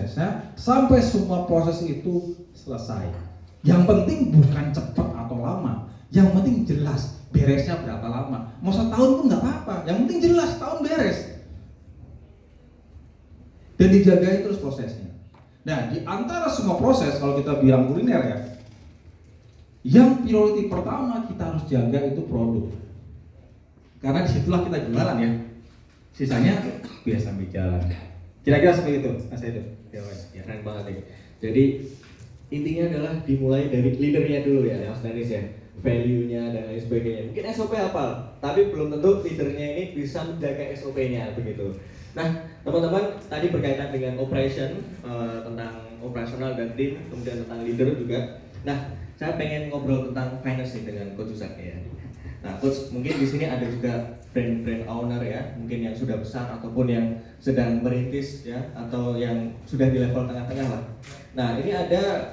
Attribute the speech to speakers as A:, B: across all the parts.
A: prosesnya sampai semua proses itu selesai. Yang penting bukan cepat atau lama, yang penting jelas beresnya berapa lama. Mau setahun pun nggak apa-apa, yang penting jelas tahun beres. Dan dijagai terus prosesnya. Nah, di antara semua proses, kalau kita bilang kuliner ya, yang priority pertama kita harus jaga itu produk. Karena disitulah kita jualan ya. Sisanya biasa sambil jalan. Kira-kira seperti itu, Mas Edo.
B: Ya, keren banget nih. Jadi intinya adalah dimulai dari leadernya dulu ya, Mas Danis ya. Value-nya dan lain sebagainya. Mungkin SOP hafal, tapi belum tentu leadernya ini bisa menjaga SOP-nya begitu. Nah, teman-teman tadi berkaitan dengan operation, tentang operasional dan tim, kemudian tentang leader juga. Nah, saya pengen ngobrol tentang finance nih dengan Coach Zak ya. Nah, Coach, mungkin di sini ada juga brand owner ya, mungkin yang sudah besar ataupun yang sedang merintis ya, atau yang sudah di level tengah-tengah lah. Nah, ini ada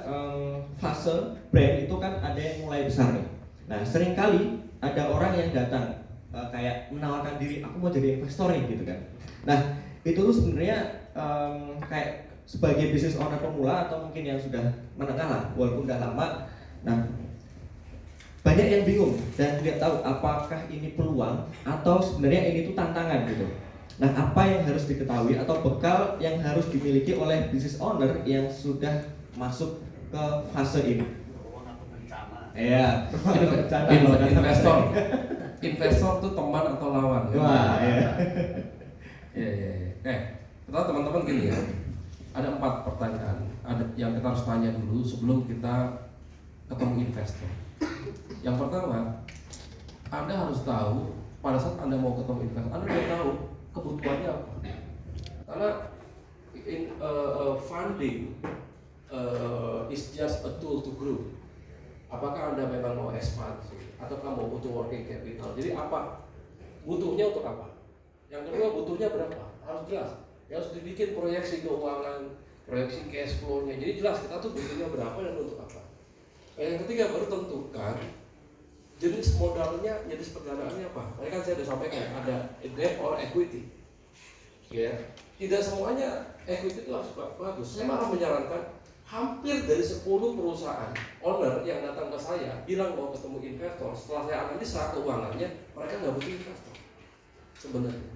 B: fase brand itu kan ada yang mulai besar nih. Nah, seringkali ada orang yang datang kayak menawarkan diri, aku mau jadi investor nih gitu kan. Nah, itu tuh sebenarnya kayak sebagai business owner pemula atau mungkin yang sudah menengah lah, walaupun udah lama. Nah, banyak yang bingung dan tidak tahu apakah ini peluang atau sebenarnya ini tuh tantangan gitu. Nah, apa yang harus diketahui atau bekal yang harus dimiliki oleh business owner yang sudah masuk ke fase ini? Iya,
C: investor tuh teman atau lawan.
B: Wah, iya.
C: Kita teman-teman gini ya. Ada 4 pertanyaan yang kita harus tanya dulu sebelum kita ketemu investor. Yang pertama, Anda harus tahu pada saat Anda mau ketemu investor, Anda harus tahu kebutuhannya apa. Karena funding is just a tool to grow. Apakah Anda memang mau ekspansi ataukah mau butuh working capital? Jadi apa butuhnya untuk apa? Yang kedua, butuhnya berapa? Harus jelas. Ya, harus dibikin proyeksi keuangan, proyeksi cash flow-nya. Jadi jelas kita tuh butuhnya berapa dan untuk apa. Yang ketiga, baru tentukan jenis modalnya, jenis pendanaannya apa. Tadi kan saya sudah sampaikan ada debt or equity. Ya, tidak semuanya equity itu harus bagus. Saya malah menyarankan hampir dari 10 perusahaan owner yang datang ke saya bilang mau ketemu investor, setelah saya analisa keuangannya, mereka nggak butuh investor sebenarnya.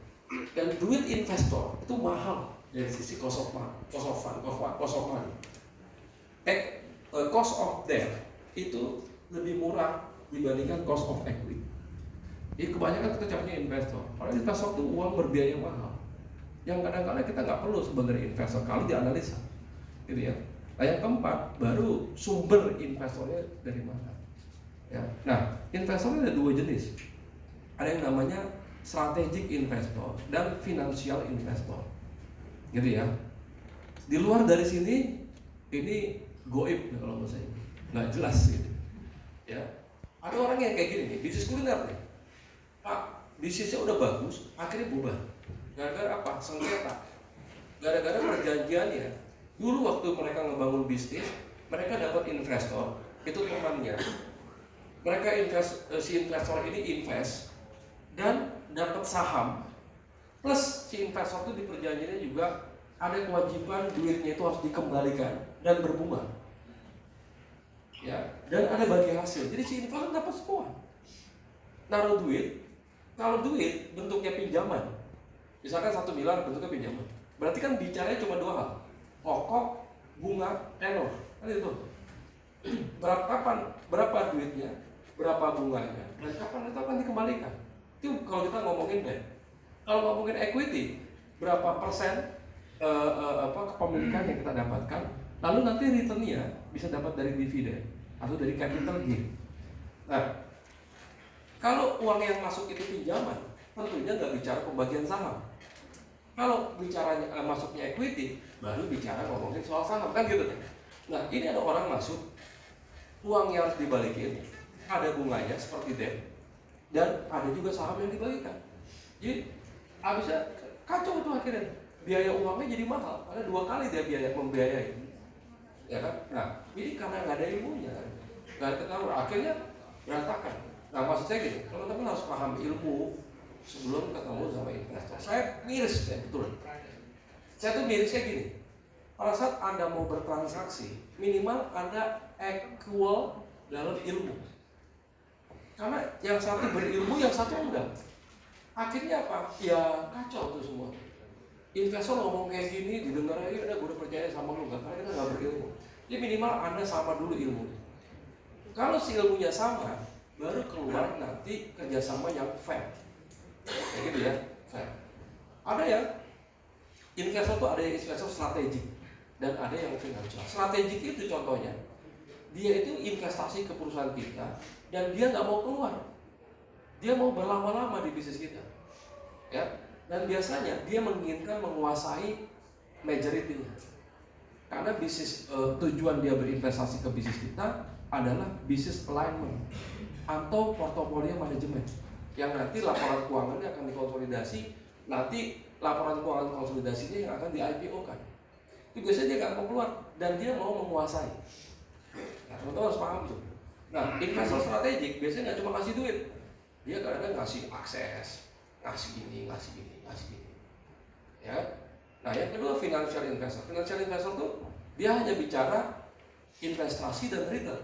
C: Dan duit investor itu mahal dari sisi cost of money. Cost of debt itu lebih murah dibandingkan cost of equity. Jadi kebanyakan kita carinya investor. Kalau investor itu uang berbiaya mahal, yang kadang-kadang kita nggak perlu sebenarnya investor kalau dianalisa, gitu ya. Nah, yang keempat, baru sumber investornya dari mana. Ya. Nah, investornya ada 2 jenis. Ada yang namanya strategic investor dan financial investor, gitu ya. Di luar dari sini, ini goib kalau menurut saya, nggak jelas gitu. Ya, ada orang yang kayak gini nih, bisnis kuliner nih, Pak, bisnisnya udah bagus, akhirnya bubar. Gara-gara apa? Sengketa. Gara-gara perjanjiannya. Dulu waktu mereka ngebangun bisnis, mereka dapat investor, itu temannya. Mereka si investor ini invest dan dapat saham. Plus si investor itu di perjanjiannya juga ada kewajiban duitnya itu harus dikembalikan dan berbunga. Ya, dan ada bagi hasil. Jadi si investor dapat semua. Naruh duit, kalau duit bentuknya pinjaman, misalkan 1 miliar bentuknya pinjaman, berarti kan bicaranya cuma 2 hal. Pokok, bunga, tenor, kan itu. Berapa duitnya, berapa bunganya, dan kapan itu akan dikembalikan. Itu kalau kita ngomongin debt. Kalau ngomongin equity, berapa persen kepemilikan yang kita dapatkan, lalu nanti returnnya bisa dapat dari dividen atau dari capital gain. Nah, kalau uang yang masuk itu pinjaman, tentunya nggak bicara pembagian saham. Kalau bicaranya masuknya equity, baru bicara ngomongin soal saham, kan gitu. Nah, ini ada orang masuk, uangnya harus dibalikin, ada bunganya seperti debt, dan ada juga saham yang dibagikan. Jadi habisnya kacau tuh akhirnya, biaya uangnya jadi mahal, karena 2 kali dia membiayai, ya kan? Nah, ini karena nggak ada ilmunya, nggak ada ketahuan, akhirnya berantakan. Nah, maksud saya gini, teman-teman harus paham ilmu sebelum ketemu sama investor. Saya miris ya, betul. Saya tuh mirisnya gini, pada saat Anda mau bertransaksi, minimal Anda equal dalam ilmu. Karena yang satu berilmu, yang satu enggak. Akhirnya apa? Ya kacau tuh semua. Investor ngomong kayak gini, didengar aja udah gue udah percaya sama lu, karena kita nggak berilmu. Jadi minimal Anda sama dulu ilmu. Kalau si ilmunya sama, baru keluar nanti kerjasama yang fair. Kayak gitu ya, fair. Ada yang investor tuh ada yang investor strategik dan ada yang finansial. Strategik itu contohnya, dia itu investasi ke perusahaan kita dan dia nggak mau keluar. Dia mau berlama-lama di bisnis kita, ya. Dan biasanya dia menginginkan menguasai majority-nya. Karena bisnis tujuan dia berinvestasi ke bisnis kita adalah bisnis alignment atau portofolio manajemen, yang nanti laporan keuangannya akan dikonsolidasi, nanti laporan keuangan konsolidasinya yang akan di IPO-kan. Itu biasanya dia nggak mau keluar dan dia mau menguasai. Nah, teman-teman harus paham tuh. Nah, investor strategik biasanya nggak cuma ngasih duit, dia kadang-kadang ngasih akses, ngasih ini, ngasih ini, ngasih ini. Ya. Nah, yang kedua financial investor. Financial investor tuh dia hanya bicara investasi dan return.